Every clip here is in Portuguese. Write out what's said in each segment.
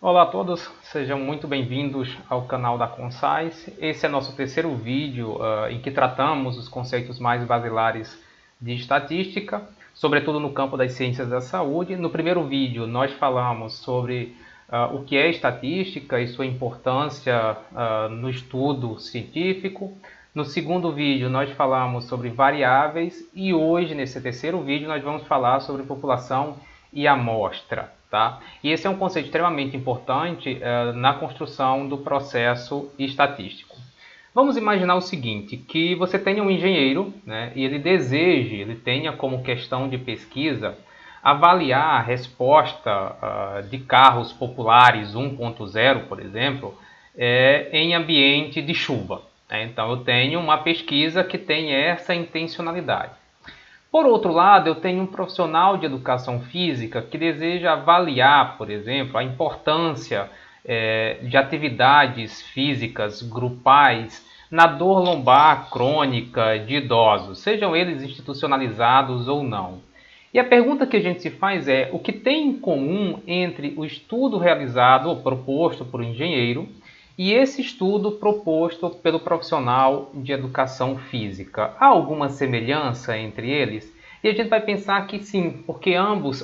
Olá a todos, sejam muito bem-vindos ao canal da Conscience. Esse é nosso terceiro vídeo em que tratamos os conceitos mais basilares de estatística, sobretudo no campo das ciências da saúde. No primeiro vídeo nós falamos sobre o que é estatística e sua importância no estudo científico. No segundo vídeo nós falamos sobre variáveis e hoje, nesse terceiro vídeo, nós vamos falar sobre população e amostra. Tá? E esse é um conceito extremamente importante na construção do processo estatístico. Vamos imaginar o seguinte, que você tenha um engenheiro, né, e ele tenha como questão de pesquisa avaliar a resposta de carros populares 1.0, por exemplo, em ambiente de chuva. Né? Então eu tenho uma pesquisa que tem essa intencionalidade. Por outro lado, eu tenho um profissional de educação física que deseja avaliar, por exemplo, a importância de atividades físicas grupais na dor lombar crônica de idosos, sejam eles institucionalizados ou não. E a pergunta que a gente se faz é: o que tem em comum entre o estudo realizado ou proposto por um engenheiro e esse estudo proposto pelo profissional de educação física? Há alguma semelhança entre eles? E a gente vai pensar que sim, porque ambos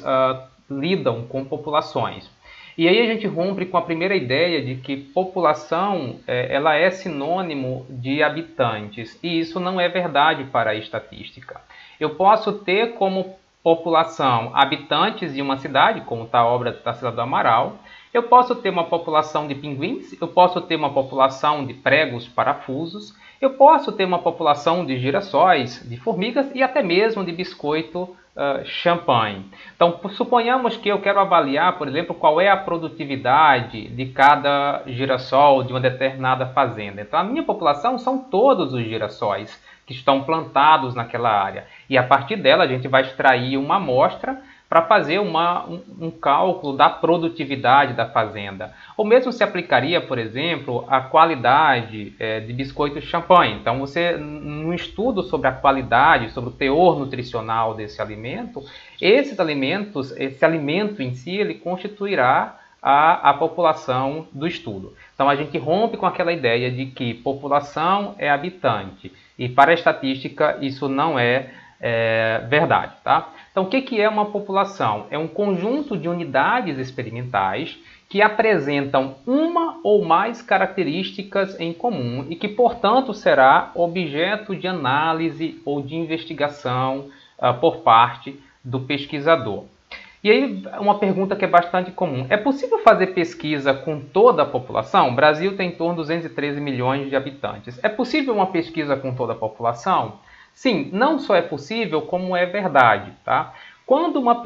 lidam com populações. E aí a gente rompe com a primeira ideia de que população ela é sinônimo de habitantes, e isso não é verdade para a estatística. Eu posso ter como população habitantes de uma cidade, como está a obra da Cidade do Amaral. Eu posso ter uma população de pinguins, eu posso ter uma população de pregos parafusos, eu posso ter uma população de girassóis, de formigas e até mesmo de biscoito champanhe. Então, suponhamos que eu quero avaliar, por exemplo, qual é a produtividade de cada girassol de uma determinada fazenda. Então, a minha população são todos os girassóis que estão plantados naquela área. E a partir dela a gente vai extrair uma amostra para fazer um cálculo da produtividade da fazenda. Ou mesmo se aplicaria, por exemplo, a qualidade de biscoito champanhe. Então, num estudo sobre a qualidade, sobre o teor nutricional desse alimento, esse alimento em si, ele constituirá a população do estudo. Então, a gente rompe com aquela ideia de que população é habitante. E para a estatística, isso não é verdade. Tá? Então, o que é uma população? É um conjunto de unidades experimentais que apresentam uma ou mais características em comum e que, portanto, será objeto de análise ou de investigação por parte do pesquisador. E aí, uma pergunta que é bastante comum. É possível fazer pesquisa com toda a população? O Brasil tem em torno de 213 milhões de habitantes. É possível uma pesquisa com toda a população? Sim, não só é possível, como é verdade. Tá? Quando uma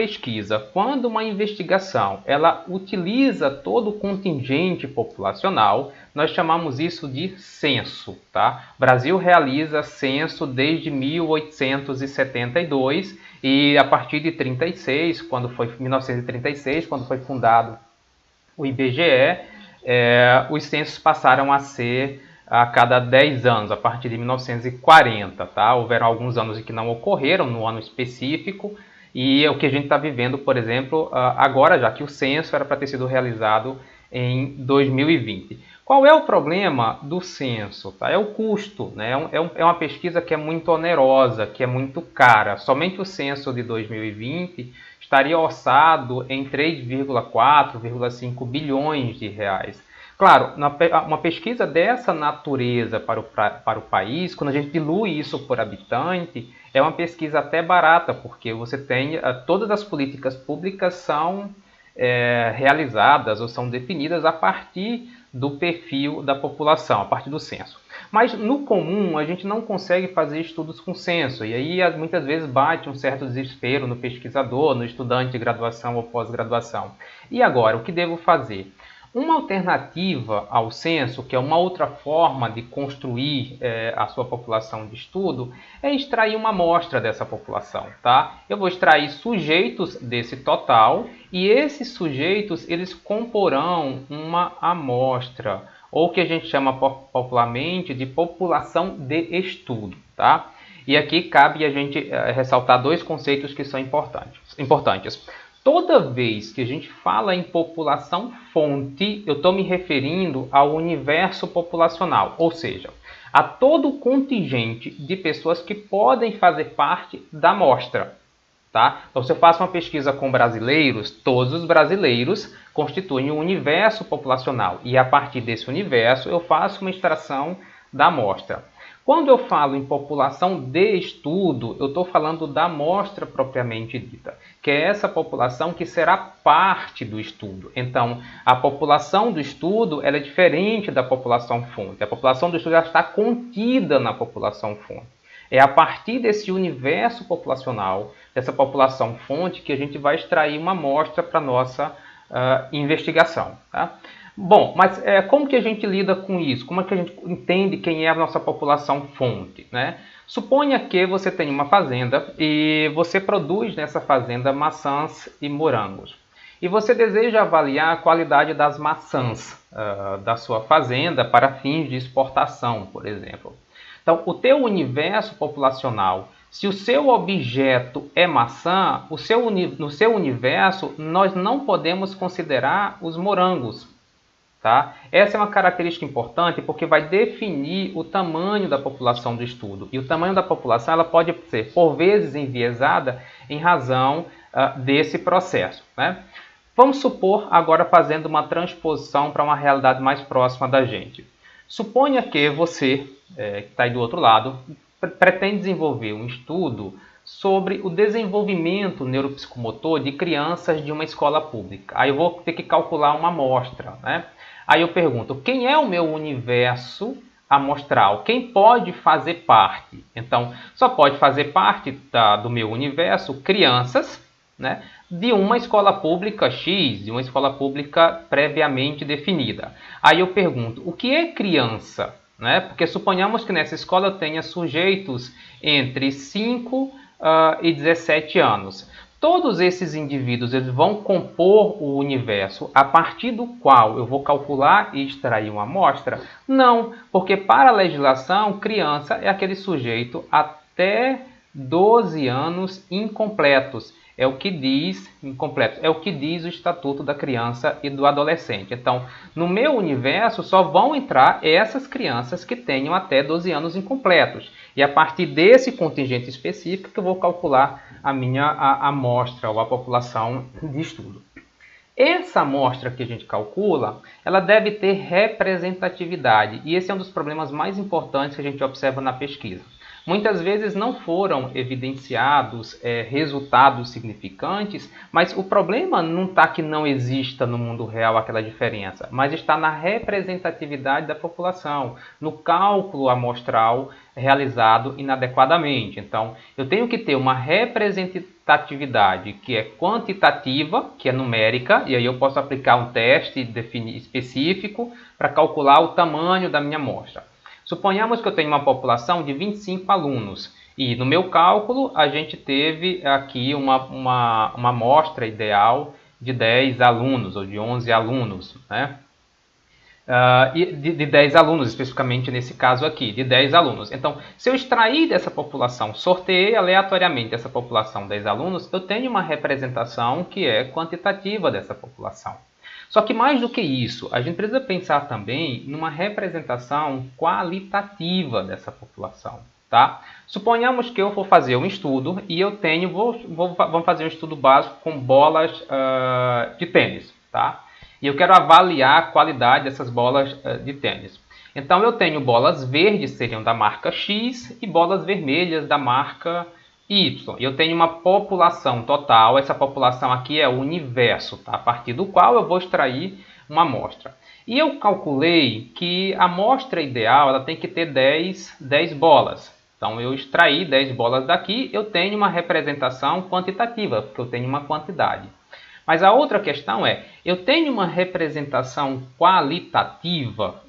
investigação, ela utiliza todo o contingente populacional, nós chamamos isso de censo. Tá? O Brasil realiza censo desde 1872 e a partir de 1936, quando foi fundado o IBGE, os censos passaram a ser a cada 10 anos, a partir de 1940. Tá? Houveram alguns anos em que não ocorreram, no ano específico, e é o que a gente está vivendo, por exemplo, agora, já que o censo era para ter sido realizado em 2020. Qual é o problema do censo? Tá? É o custo. Né? É uma pesquisa que é muito onerosa, que é muito cara. Somente o censo de 2020 estaria orçado em 3,4,5 bilhões de reais. Claro, uma pesquisa dessa natureza para o país, quando a gente dilui isso por habitante, é uma pesquisa até barata, porque você tem todas as políticas públicas são realizadas ou são definidas a partir do perfil da população, a partir do censo. Mas no comum a gente não consegue fazer estudos com censo, e aí muitas vezes bate um certo desespero no pesquisador, no estudante de graduação ou pós-graduação. E agora, o que devo fazer? Uma alternativa ao censo, que é uma outra forma de construir a sua população de estudo, é extrair uma amostra dessa população. Tá? Eu vou extrair sujeitos desse total e esses sujeitos eles comporão uma amostra, ou que a gente chama popularmente de população de estudo. Tá? E aqui cabe a gente ressaltar dois conceitos que são importantes. Toda vez que a gente fala em população fonte, eu estou me referindo ao universo populacional, ou seja, a todo o contingente de pessoas que podem fazer parte da amostra. Tá? Então, se eu faço uma pesquisa com brasileiros, todos os brasileiros constituem um universo populacional e a partir desse universo eu faço uma extração da amostra. Quando eu falo em população de estudo, eu estou falando da amostra propriamente dita, que é essa população que será parte do estudo. Então, a população do estudo ela é diferente da população fonte. A população do estudo ela está contida na população fonte. É a partir desse universo populacional, dessa população fonte, que a gente vai extrair uma amostra para a nossa investigação. Tá? Bom, mas como que a gente lida com isso? Como é que a gente entende quem é a nossa população fonte? Né? Suponha que você tem uma fazenda e você produz nessa fazenda maçãs e morangos. E você deseja avaliar a qualidade das maçãs da sua fazenda para fins de exportação, por exemplo. Então, o teu universo populacional, se o seu objeto é maçã, no seu universo nós não podemos considerar os morangos. Tá? Essa é uma característica importante porque vai definir o tamanho da população do estudo. E o tamanho da população ela pode ser, por vezes, enviesada em razão desse processo. Né? Vamos supor, agora fazendo uma transposição para uma realidade mais próxima da gente. Suponha que você, que está aí do outro lado, pretende desenvolver um estudo sobre o desenvolvimento neuropsicomotor de crianças de uma escola pública. Aí eu vou ter que calcular uma amostra. Né? Aí eu pergunto, quem é o meu universo amostral? Quem pode fazer parte? Então, só pode fazer parte do meu universo crianças, né, de uma escola pública X, de uma escola pública previamente definida. Aí eu pergunto, o que é criança? Né? Porque suponhamos que nessa escola eu tenha sujeitos entre 5 e 17 anos. Todos esses indivíduos eles vão compor o universo a partir do qual eu vou calcular e extrair uma amostra? Não, porque para a legislação, criança é aquele sujeito até 12 anos incompletos. É o que diz incompleto, é o que diz o Estatuto da Criança e do Adolescente. Então, no meu universo só vão entrar essas crianças que tenham até 12 anos incompletos. E a partir desse contingente específico que eu vou calcular a minha amostra ou a população de estudo. Essa amostra que a gente calcula, ela deve ter representatividade. E esse é um dos problemas mais importantes que a gente observa na pesquisa. Muitas vezes não foram evidenciados resultados significantes, mas o problema não está que não exista no mundo real aquela diferença, mas está na representatividade da população, no cálculo amostral realizado inadequadamente. Então, eu tenho que ter uma representatividade que é quantitativa, que é numérica, e aí eu posso aplicar um teste específico para calcular o tamanho da minha amostra. Suponhamos que eu tenho uma população de 25 alunos e no meu cálculo a gente teve aqui uma amostra ideal de 10 alunos ou de 11 alunos, né? De 10 alunos, especificamente nesse caso aqui, de 10 alunos. Então, se eu extrair dessa população, sorteei aleatoriamente essa população de 10 alunos, eu tenho uma representação que é quantitativa dessa população. Só que mais do que isso, a gente precisa pensar também numa representação qualitativa dessa população. Tá? Suponhamos que eu vou fazer um estudo e eu tenho, vamos fazer um estudo básico com bolas de tênis. Tá? E eu quero avaliar a qualidade dessas bolas de tênis. Então eu tenho bolas verdes, seriam da marca X, e bolas vermelhas da marca Y. Eu tenho uma população total, essa população aqui é o universo, tá? A partir do qual eu vou extrair uma amostra. E eu calculei que a amostra ideal ela tem que ter 10 bolas. Então eu extraí 10 bolas daqui, eu tenho uma representação quantitativa, porque eu tenho uma quantidade. Mas a outra questão é, eu tenho uma representação qualitativa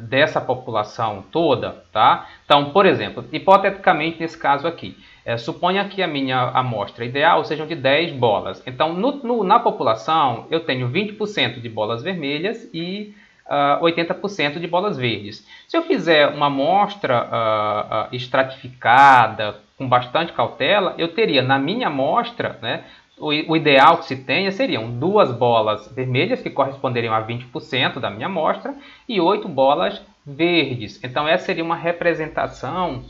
dessa população toda, tá? Então, por exemplo, hipoteticamente nesse caso aqui, suponha que a minha amostra ideal sejam de 10 bolas. Então, na população, eu tenho 20% de bolas vermelhas e 80% de bolas verdes. Se eu fizer uma amostra estratificada, com bastante cautela, eu teria na minha amostra, né, o ideal que se tenha seriam 2 bolas vermelhas, que corresponderiam a 20% da minha amostra, e 8 bolas verdes. Então essa seria uma representação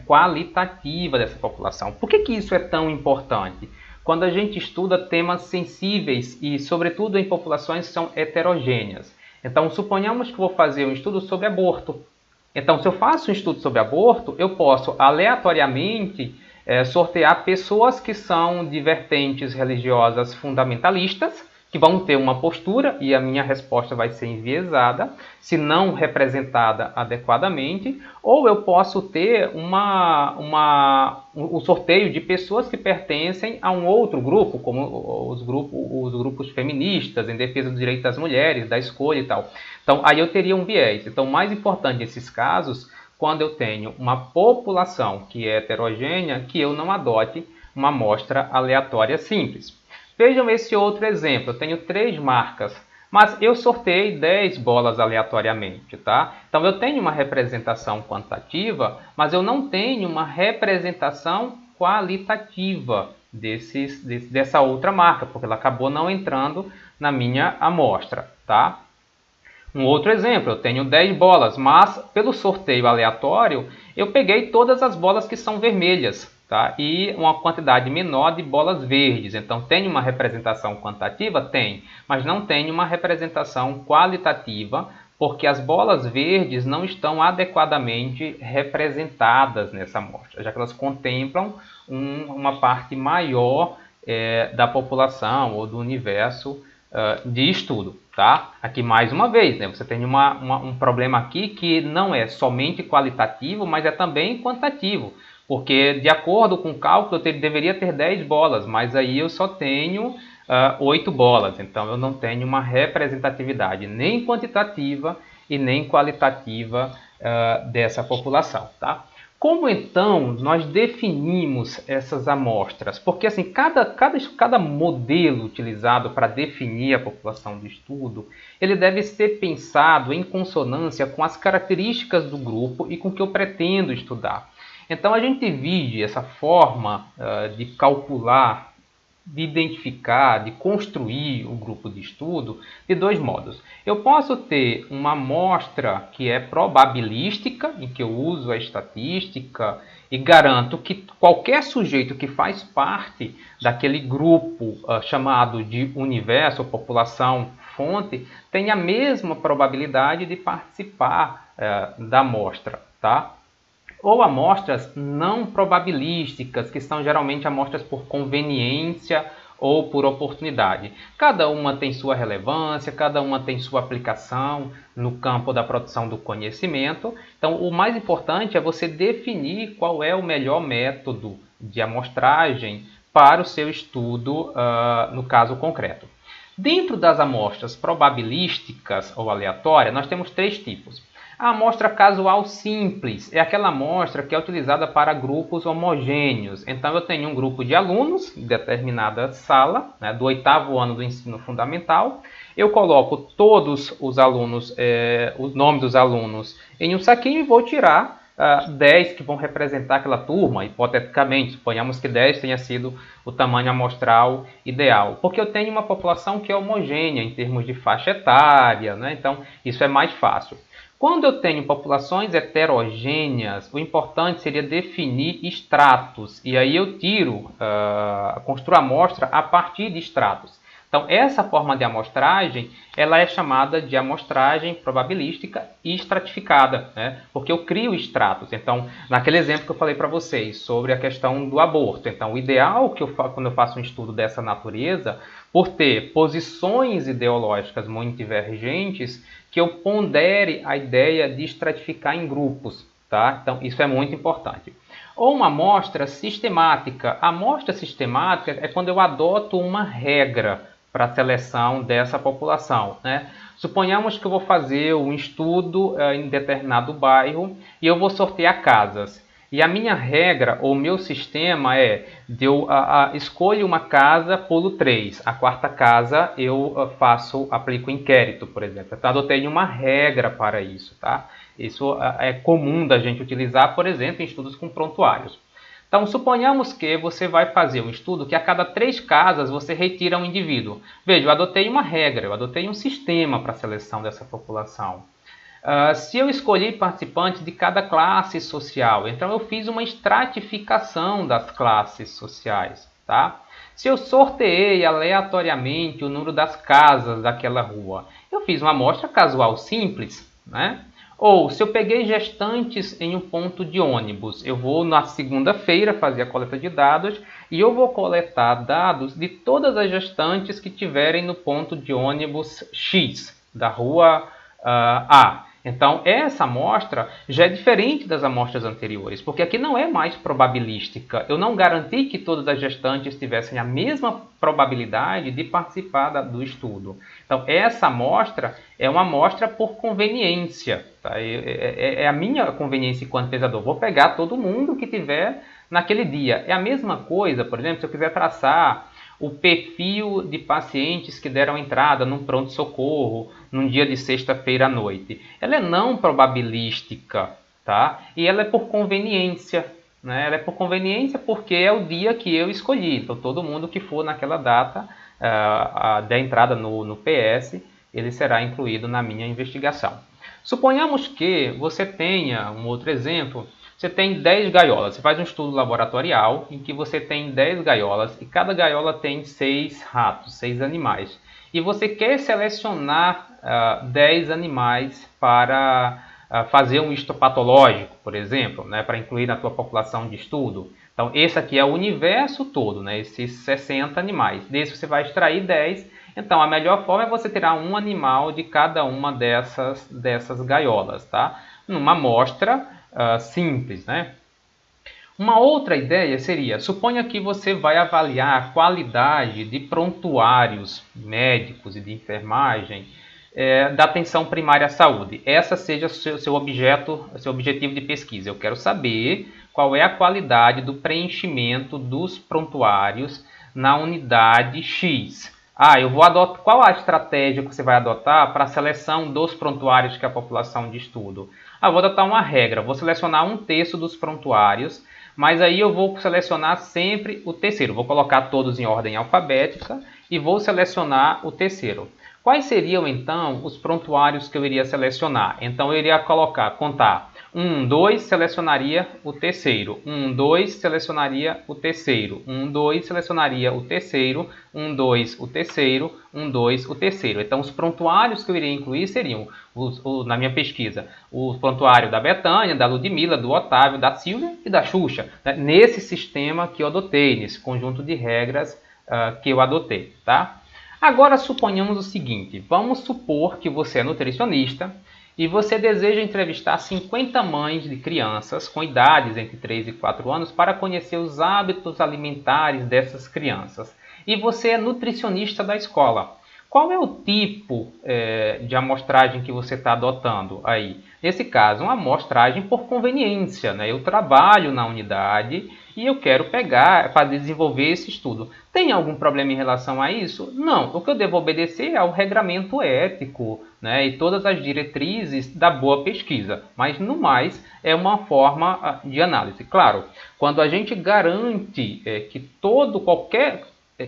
qualitativa dessa população. Por que isso é tão importante? Quando a gente estuda temas sensíveis e, sobretudo, em populações que são heterogêneas. Então, suponhamos que vou fazer um estudo sobre aborto. Então, se eu faço um estudo sobre aborto, eu posso aleatoriamente sortear pessoas que são de vertentes religiosas fundamentalistas, que vão ter uma postura e a minha resposta vai ser enviesada, se não representada adequadamente, ou eu posso ter o sorteio de pessoas que pertencem a um outro grupo, como os grupos feministas, em defesa dos direitos das mulheres, da escolha e tal. Então, aí eu teria um viés. Então, o mais importante nesses casos, quando eu tenho uma população que é heterogênea, que eu não adote uma amostra aleatória simples. Vejam esse outro exemplo. Eu tenho 3 marcas, mas eu sorteei 10 bolas aleatoriamente, tá? Então eu tenho uma representação quantitativa, mas eu não tenho uma representação qualitativa dessa outra marca, porque ela acabou não entrando na minha amostra, tá? Um outro exemplo, eu tenho 10 bolas, mas pelo sorteio aleatório, eu peguei todas as bolas que são vermelhas, tá? E uma quantidade menor de bolas verdes. Então, tem uma representação quantitativa? Tem, mas não tem uma representação qualitativa, porque as bolas verdes não estão adequadamente representadas nessa amostra, já que elas contemplam uma parte maior da população ou do universo de estudo. Tá? Aqui mais uma vez, né? Você tem um problema aqui que não é somente qualitativo, mas é também quantitativo. Porque de acordo com o cálculo eu deveria ter 10 bolas, mas aí eu só tenho 8 bolas. Então eu não tenho uma representatividade nem quantitativa e nem qualitativa dessa população. Tá? Como então nós definimos essas amostras? Porque assim, cada modelo utilizado para definir a população do estudo, ele deve ser pensado em consonância com as características do grupo e com o que eu pretendo estudar. Então a gente divide essa forma de calcular, de identificar, de construir o grupo de estudo de 2 modos. Eu posso ter uma amostra que é probabilística, em que eu uso a estatística e garanto que qualquer sujeito que faz parte daquele grupo chamado de universo ou população fonte tem a mesma probabilidade de participar da amostra, tá? Ou amostras não probabilísticas, que são geralmente amostras por conveniência ou por oportunidade. Cada uma tem sua relevância, cada uma tem sua aplicação no campo da produção do conhecimento. Então, o mais importante é você definir qual é o melhor método de amostragem para o seu estudo, no caso concreto. Dentro das amostras probabilísticas ou aleatórias, nós temos 3 tipos. A amostra casual simples é aquela amostra que é utilizada para grupos homogêneos. Então, eu tenho um grupo de alunos em determinada sala, né, do 8º ano do ensino fundamental. Eu coloco todos os alunos, os nomes dos alunos em um saquinho e vou tirar 10 que vão representar aquela turma, hipoteticamente. Suponhamos que 10 tenha sido o tamanho amostral ideal, porque eu tenho uma população que é homogênea em termos de faixa etária, né? Então, isso é mais fácil. Quando eu tenho populações heterogêneas, o importante seria definir estratos. E aí eu construo a amostra a partir de estratos. Então, essa forma de amostragem, ela é chamada de amostragem probabilística e estratificada, né? Porque eu crio estratos. Então, naquele exemplo que eu falei para vocês sobre a questão do aborto. Então, o ideal que quando eu faço um estudo dessa natureza, por ter posições ideológicas muito divergentes, que eu pondere a ideia de estratificar em grupos, tá? Então, isso é muito importante. Ou uma amostra sistemática. A amostra sistemática é quando eu adoto uma regra para a seleção dessa população, né? Suponhamos que eu vou fazer um estudo em determinado bairro e eu vou sortear casas. E a minha regra, ou meu sistema é de eu escolho uma casa, pulo 3. A 4ª casa eu aplico inquérito, por exemplo. Então, adotei uma regra para isso, tá? Isso é comum da gente utilizar, por exemplo, em estudos com prontuários. Então, suponhamos que você vai fazer um estudo que a cada 3 casas você retira um indivíduo. Veja, eu adotei uma regra, eu adotei um sistema para a seleção dessa população. Se eu escolhi participantes de cada classe social, então eu fiz uma estratificação das classes sociais, tá? Se eu sorteei aleatoriamente o número das casas daquela rua, eu fiz uma amostra casual simples, né? Ou se eu peguei gestantes em um ponto de ônibus, eu vou na segunda-feira fazer a coleta de dados e eu vou coletar dados de todas as gestantes que tiverem no ponto de ônibus X da rua A. Então, essa amostra já é diferente das amostras anteriores, porque aqui não é mais probabilística. Eu não garanti que todas as gestantes tivessem a mesma probabilidade de participar do estudo. Então, essa amostra é uma amostra por conveniência. Tá? É a minha conveniência enquanto pesquisador. Vou pegar todo mundo que tiver naquele dia. É a mesma coisa, por exemplo, se eu quiser traçar o perfil de pacientes que deram entrada num pronto-socorro num dia de sexta-feira à noite. Ela é não probabilística, tá? E ela é por conveniência, né? Ela é por conveniência porque é o dia que eu escolhi. Então, todo mundo que for naquela data da entrada no PS, ele será incluído na minha investigação. Suponhamos que você tenha, um outro exemplo, você tem 10 gaiolas. Você faz um estudo laboratorial em que você tem 10 gaiolas e cada gaiola tem 6 ratos, 6 animais. E você quer selecionar 10 animais para fazer um histopatológico, por exemplo, né, para incluir na tua população de estudo. Então, esse aqui é o universo todo, né, esses 60 animais. Desse você vai extrair 10. Então, a melhor forma é você tirar um animal de cada uma dessas gaiolas, tá? Numa amostra simples, né? Uma outra ideia seria, suponha que você vai avaliar a qualidade de prontuários médicos e de enfermagem da atenção primária à saúde. Essa seja seu objetivo de pesquisa. Eu quero saber qual é a qualidade do preenchimento dos prontuários na unidade X. Eu vou adotar. Qual a estratégia que você vai adotar para a seleção dos prontuários que é a população de estudo? Vou adotar uma regra. Vou selecionar 1/3 dos prontuários, mas aí eu vou selecionar sempre o terceiro. Vou colocar todos em ordem alfabética e vou selecionar o terceiro. Quais seriam então os prontuários que eu iria selecionar? Então eu iria contar 1, 2, selecionaria o terceiro. 1, 2, selecionaria o terceiro. 1, 2, selecionaria o terceiro. 1, 2, o terceiro. 1, 2, o terceiro. Então, os prontuários que eu iria incluir seriam, na minha pesquisa, o prontuário da Betânia, da Ludmila, do Otávio, da Silvia e da Xuxa. Né? Nesse sistema que eu adotei, nesse conjunto de regras que eu adotei. Tá? Agora, suponhamos o seguinte. Vamos supor que você é nutricionista e você deseja entrevistar 50 mães de crianças com idades entre 3 e 4 anos para conhecer os hábitos alimentares dessas crianças. E você é nutricionista da escola. Qual é o tipo de amostragem que você está adotando aí? Nesse caso, uma amostragem por conveniência, né? Eu trabalho na unidade e eu quero desenvolver esse estudo. Tem algum problema em relação a isso? Não. O que eu devo obedecer é ao regramento ético, né? E todas as diretrizes da boa pesquisa. Mas, no mais, é uma forma de análise. Claro, quando a gente garante que qualquer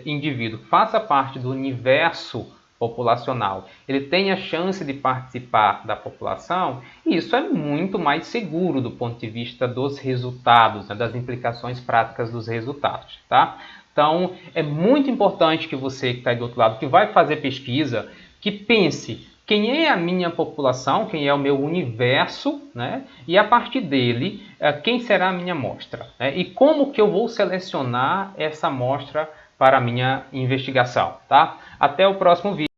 indivíduo faça parte do universo populacional, ele tem a chance de participar da população, e isso é muito mais seguro do ponto de vista dos resultados, né, das implicações práticas dos resultados. Tá? Então, é muito importante que você que está aí do outro lado, que vai fazer pesquisa, que pense quem é a minha população, quem é o meu universo, né? E a partir dele, quem será a minha amostra, né? E como que eu vou selecionar essa amostra para a minha investigação, tá? Até o próximo vídeo.